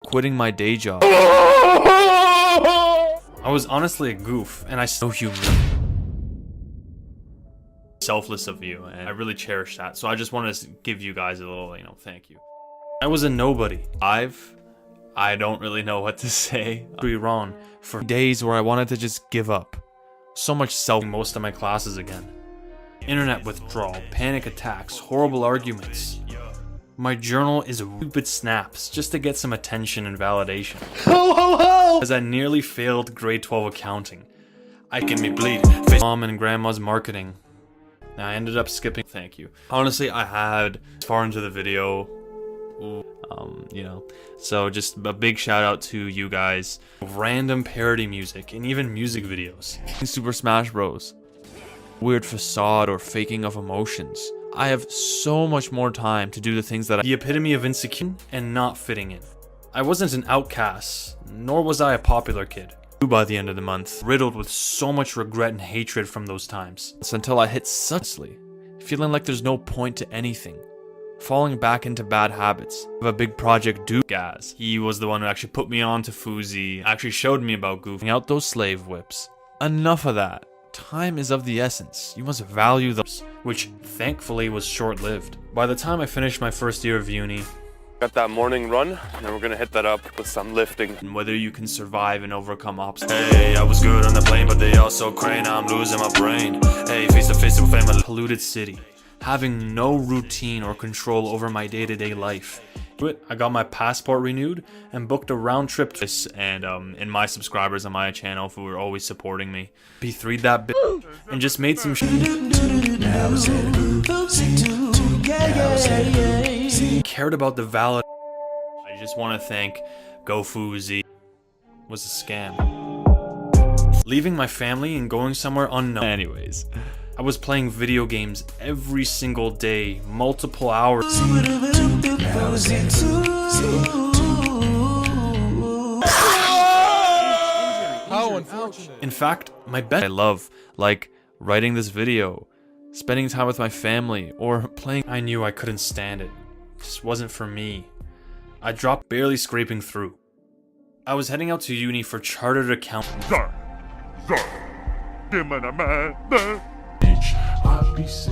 quitting my day job. I was honestly a goof, and I so human. Selfless of you, and I really cherish that. So I just wanted to give you guys a little, thank you. I was a nobody. I don't really know what to say. Wrong for days where I wanted to just give up. So much most of my classes again. Internet withdrawal, panic attacks, horrible arguments. My journal is stupid snaps just to get some attention and validation. Ho ho ho! As I nearly failed grade 12 accounting. I can me bleed. Mom and grandma's marketing. I ended up skipping. Thank you. Honestly, I had far into the video. So just a big shout out to you guys. Random parody music and even music videos. Super Smash Bros. Weird facade or faking of emotions. I have so much more time to do the things that the epitome of insecure and not fitting in. I wasn't an outcast, nor was I a popular kid. By the end of the month, riddled with so much regret and hatred from those times. It's until I hit suchly, feeling like there's no point to anything. Falling back into bad habits. I have a big project due. Gaz. He was the one who actually put me on to Fuzi, actually showed me about goofing out those slave whips. Enough of that. Time is of the essence. You must value those, which thankfully was short-lived. By the time I finished my first year of uni, got that morning run, and then we're gonna hit that up with some lifting. And whether you can survive and overcome obstacles. Hey, I was good on the plane, but they all so cray, now I'm losing my brain. Hey, face to face with family. Polluted city. Having no routine or control over my day-to-day life. I got my passport renewed and booked a round trip to this, and my subscribers on my channel who were always supporting me. P3'd that bit and just made some cared about the valid. I just want to thank GoFuzi. Was a scam. Leaving my family and going somewhere unknown. Anyways, I was playing video games every single day, multiple hours. How unfortunate. In fact, my best I love, like writing this video, spending time with my family, or playing. I knew I couldn't stand it. It just wasn't for me. I dropped barely scraping through. I was heading out to uni for chartered accounting.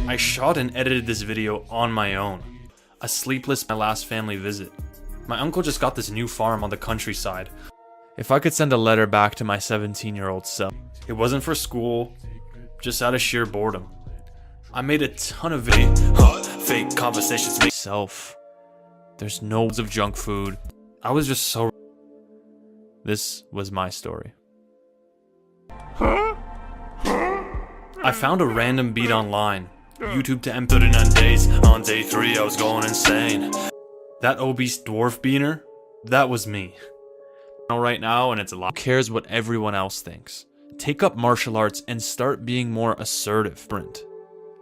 I shot and edited this video on my own. A sleepless my last family visit. My uncle just got this new farm on the countryside. If I could send a letter back to my 17-year-old self, it wasn't for school, just out of sheer boredom. I made a ton of videos. Fake conversations. Myself. There's no of junk food. I was just so. This was my story. I found a random beat online. YouTube to M39 days. On day 3, I was going insane. That obese dwarf beaner, that was me. Right now, and it's a lot. Who cares what everyone else thinks? Take up martial arts and start being more assertive. Sprint.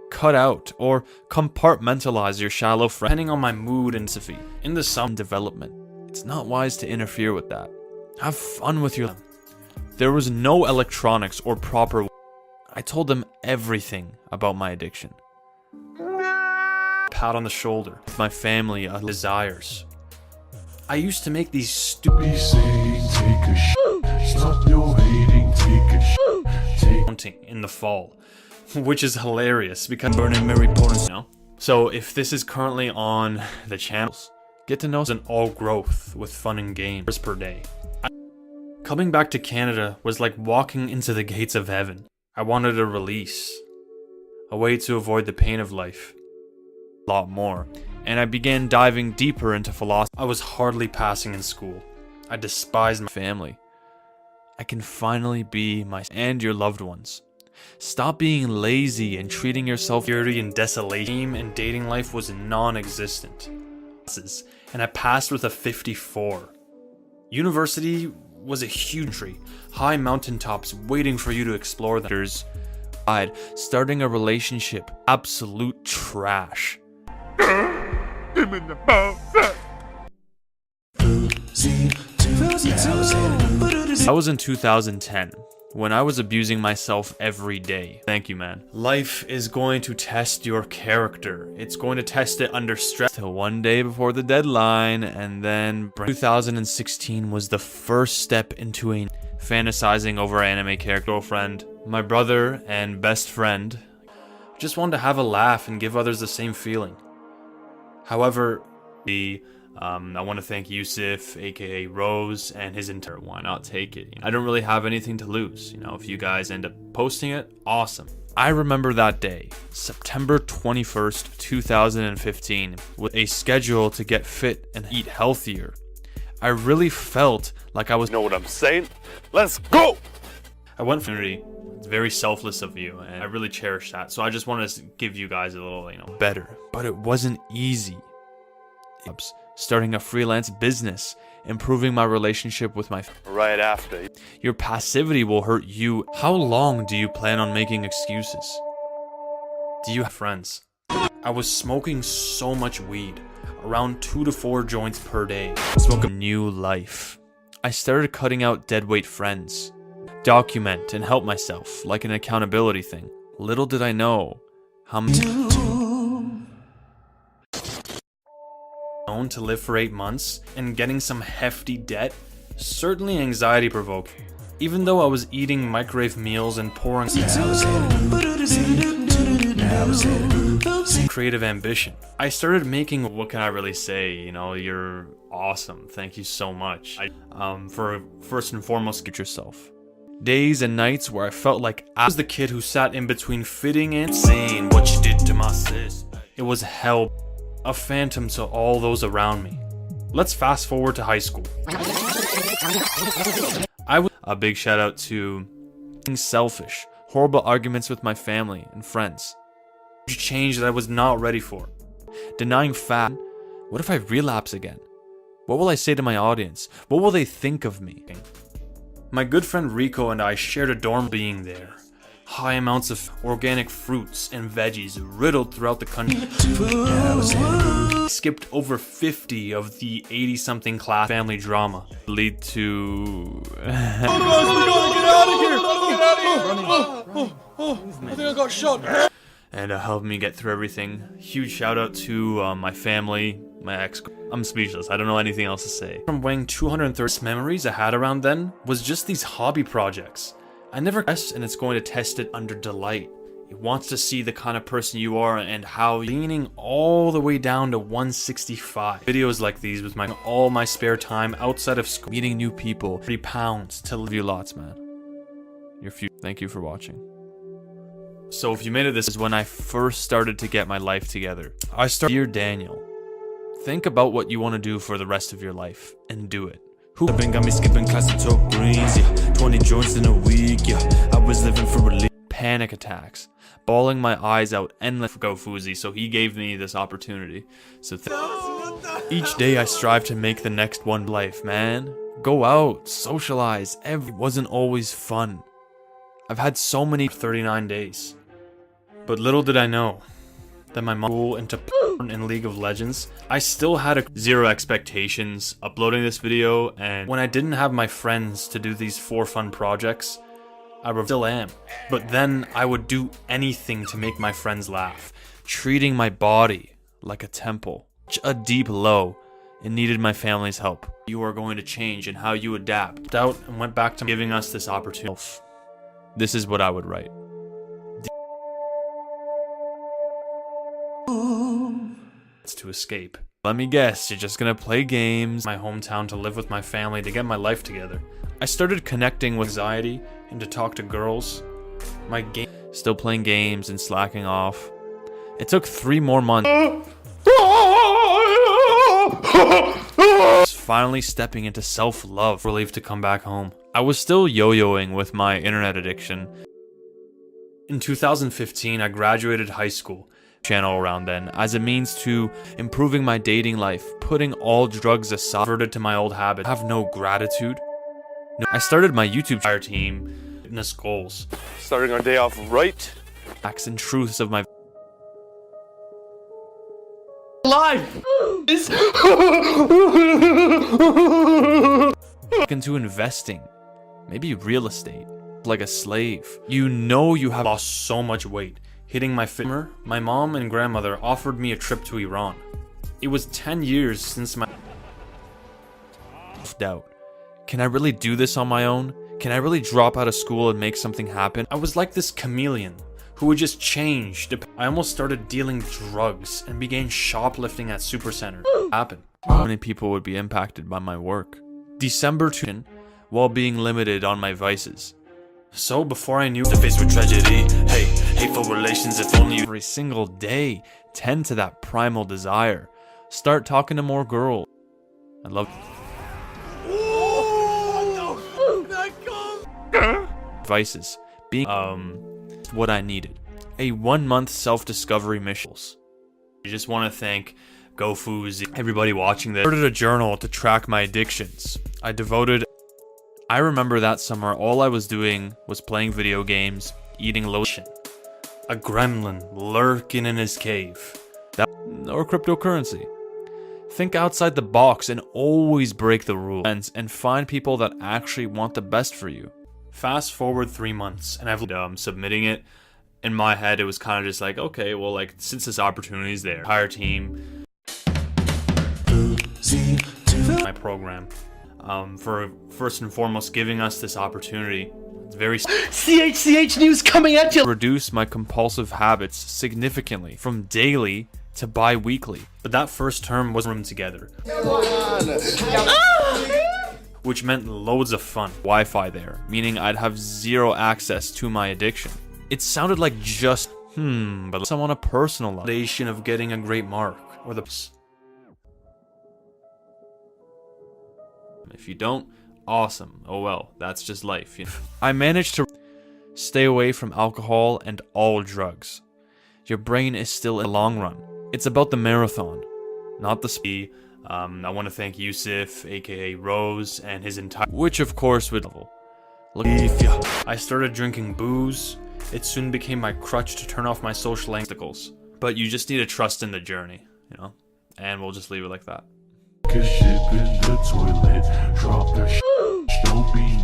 Cut out or compartmentalize your shallow friend. Depending on my mood and philosophy. In the sum development, it's not wise to interfere with that. Have fun with your. There was no electronics or proper. I told them everything about my addiction. Pat on the shoulder. My family desires. I used to make these stupid Stop your hating, take in the fall, which is hilarious because burning Mary Portons now. So if this is currently on the channels, get to know an all growth with fun and games per day. Coming back to Canada was like walking into the gates of heaven. I wanted a release, a way to avoid the pain of life. A lot more. And I began diving deeper into philosophy. I was hardly passing in school. I despised my family. I can finally be and your loved ones. Stop being lazy and treating yourself dirty and desolation. And dating life was non-existent. And I passed with a 54. University was a huge tree. High mountaintops waiting for you to explore them. Starting a relationship. Absolute trash. That was in 2010. when I was abusing myself every day. Thank you, man. Life is going to test your character. It's going to test it under stress till one day before the deadline, and then 2016 was the first step into a fantasizing over anime character. Girlfriend, my brother and best friend, just wanted to have a laugh and give others the same feeling. However, I want to thank Yusuf, aka Rose, and his entire why not take it. I don't really have anything to lose. If you guys end up posting it, awesome. I remember that day, September 21st, 2015, with a schedule to get fit and eat healthier. I really felt like I was. Know what I'm saying? Let's go! I went for it. It's very selfless of you, and I really cherish that. So I just wanted to give you guys a little, better. But it wasn't easy. Starting a freelance business, improving my relationship with my right after. Your passivity will hurt you. How long do you plan on making excuses? Do you have friends? I was smoking so much weed, around 2 to 4 joints per day. Smoke a new life. I started cutting out deadweight friends. Document and help myself, like an accountability thing. Little did I know how many to live for 8 months and getting some hefty debt, certainly anxiety provoking. Even though I was eating microwave meals and pouring creative ambition, I started making, what can I really say, you're awesome, thank you so much. For first and foremost, get yourself. Days and nights where I felt like I was the kid who sat in between fitting and saying what you did to my sis. It was hell. A phantom to all those around me. Let's fast forward to high school. A big shout out to being selfish, horrible arguments with my family and friends. Change that I was not ready for. Denying fat. What if I relapse again? What will I say to my audience? What will they think of me? My good friend Rico and I shared a dorm being there. High amounts of organic fruits and veggies riddled throughout the country. Skipped over 50 of the 80-something class family drama. Lead to... Get out of here! I think I got shot. And helped me get through everything. Huge shout out to my family, my ex. I'm speechless. I don't know anything else to say. From weighing 230 memories I had around then was just these hobby projects. I never guessed, and it's going to test it under delight. It wants to see the kind of person you are and how leaning all the way down to 165. Videos like these with all my spare time outside of school, meeting new people, 30 pounds to live you lots, man. Thank you for watching. So if you made it, this is when I first started to get my life together. Dear Daniel, think about what you want to do for the rest of your life and do it. Got me skipping class and talk greens, yeah. 20 joints in a week, yeah. I was living for relief. Panic attacks, bawling my eyes out, endless. Go Foozy, so he gave me this opportunity. So each day I strive to make the next one life, man. Go out, socialize. It wasn't always fun. I've had so many 39 days. But little did I know that my mom into porn in League of Legends. I still had zero expectations uploading this video, and when I didn't have my friends to do these 4 fun projects, I still am. But then I would do anything to make my friends laugh, treating my body like a temple. A deep low, and needed my family's help. You are going to change and how you adapt. Out and went back to giving us this opportunity. This is what I would write. To escape. Let me guess, you're just gonna play games, my hometown to live with my family to get my life together. I started connecting with anxiety and to talk to girls. Still playing games and slacking off. It took 3 more months. Finally stepping into self-love, relief to come back home. I was still yo-yoing with my internet addiction. In 2015, I graduated high school. Channel around then as a means to improving my dating life, putting all drugs aside, reverted to my old habit. I have no gratitude. No, I started my YouTube team, fitness goals, Starting our day off right. facts and truths of my Life is into investing, maybe real estate, like a slave. You know you have lost so much weight. Hitting my fitness, my mom and grandmother offered me a trip to Iran. It was 10 years since my doubt. Can I really do this on my own? Can I really drop out of school and make something happen? I was like this chameleon who would just change. I almost started dealing drugs and began shoplifting at Supercenter. Happened. How many people would be impacted by my work? December 2, while being limited on my vices. So before I knew The face with tragedy, hey, hateful relations if only you every single day, tend to that primal desire. Start talking to more girls. I love vices. Being what I needed. A 1-month self-discovery mission. I just want to thank GoFoozy, everybody watching this. I started a journal to track my addictions. I remember that summer all I was doing was playing video games, eating lotion. A gremlin lurking in his cave. Or cryptocurrency. Think outside the box and always break the rules and find people that actually want the best for you. Fast forward 3 months and I've submitting it. In my head it was kind of just like, okay, well, like, since this opportunity is there, entire team, my program, for first and foremost giving us this opportunity. It's very CHCH news coming at you. reduce my compulsive habits significantly from daily to bi-weekly. But that first term was room together, which meant loads of fun. Wi-Fi there, meaning I'd have zero access to my addiction. It sounded like just but some on a personal level. Foundation of getting a great mark, or the if you don't, awesome. Oh well, that's just life. You know? I managed to stay away from alcohol and all drugs. Your brain is still in the long run. It's about the marathon, not the speed. I want to thank Yusuf, aka Rose, and his entire, which of course would level. Look, I started drinking booze. It soon became my crutch to turn off my social obstacles. But you just need to trust in the journey, you know? And we'll just leave it like that. Cause shit in the toilet. Drop their don't be.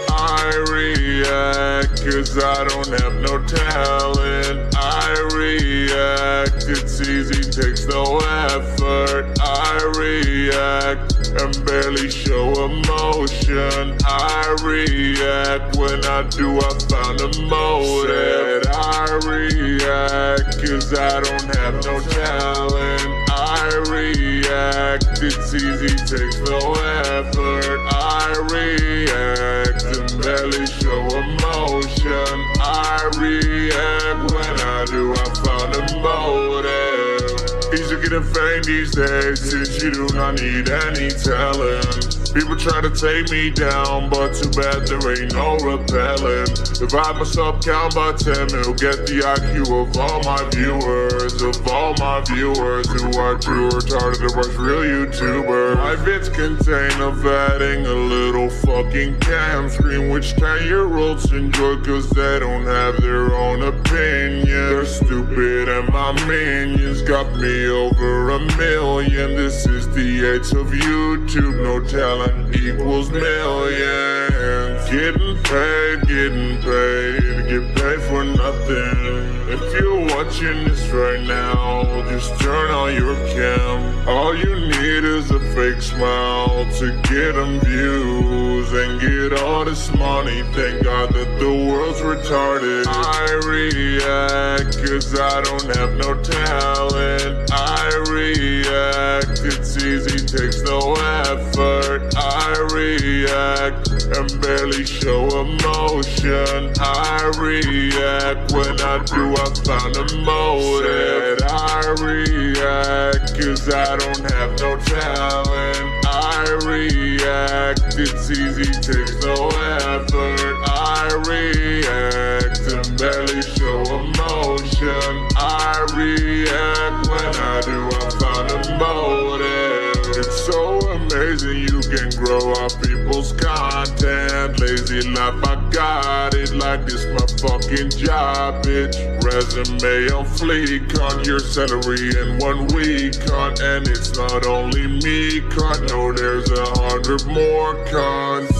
I react cause I don't have no talent. I react, it's easy, takes no effort. I react and barely show emotion. I react, when I do I found a motive. I react cause I don't have no talent. I react, it's easy, takes no effort. I react and barely show emotion. I react, when I do I found a motive. Easy getting fame these days since you do not need any talent. People try to take me down, but too bad there ain't no repellent. Divide myself count by 10, it'll get the IQ of all my viewers. Of all my viewers who are too retarded to watch real YouTubers. My vids contain of adding a little fucking cam screen, which 10-year-olds enjoy cause they don't have their own opinion. They're stupid and my minions got me over 1 million. This is the age of YouTube, no talent equals millions. Getting paid, get paid for nothing. If you're watching this right now, just turn on your cam. All you need is a fake smile to get them views and get all this money. Thank God that the world's retarded. I react cause I don't have no talent. I react, it's easy, takes no effort. I react and barely show emotion. I react, when I do I found a motive. I react cause I don't have no talent. I react, it's easy, takes no effort. I react and barely show emotion. I react, when I do I found a motive. It's so amazing you can grow off people's content. Lazy it life, I got it like this my fucking job, bitch. Resume on fleek, on your salary in 1 week, con. And it's not only me, con. No, there's 100 more cons.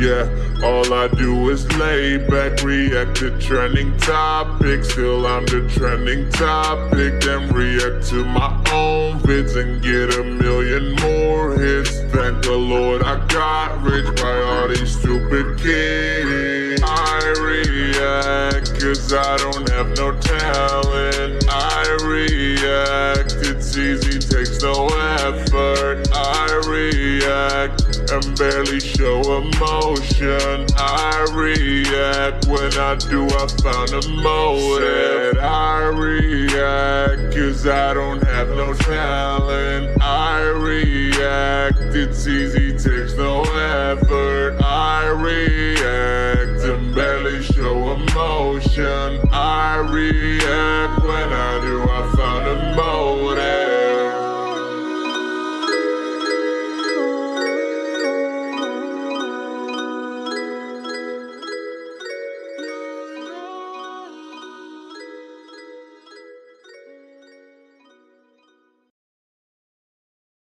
Yeah, all I do is lay back, react to trending topics. Still I'm the trending topic, then react to my own vids and get 1 million more hits. Thank the Lord I got rich by all these stupid kids. I react cause I don't have no talent. I react, it's easy, takes no effort. I react and barely show emotion. I react, when I do I found a motive. I react cause I don't have no talent. I react, it's easy, takes no effort. I react and barely show emotion. I react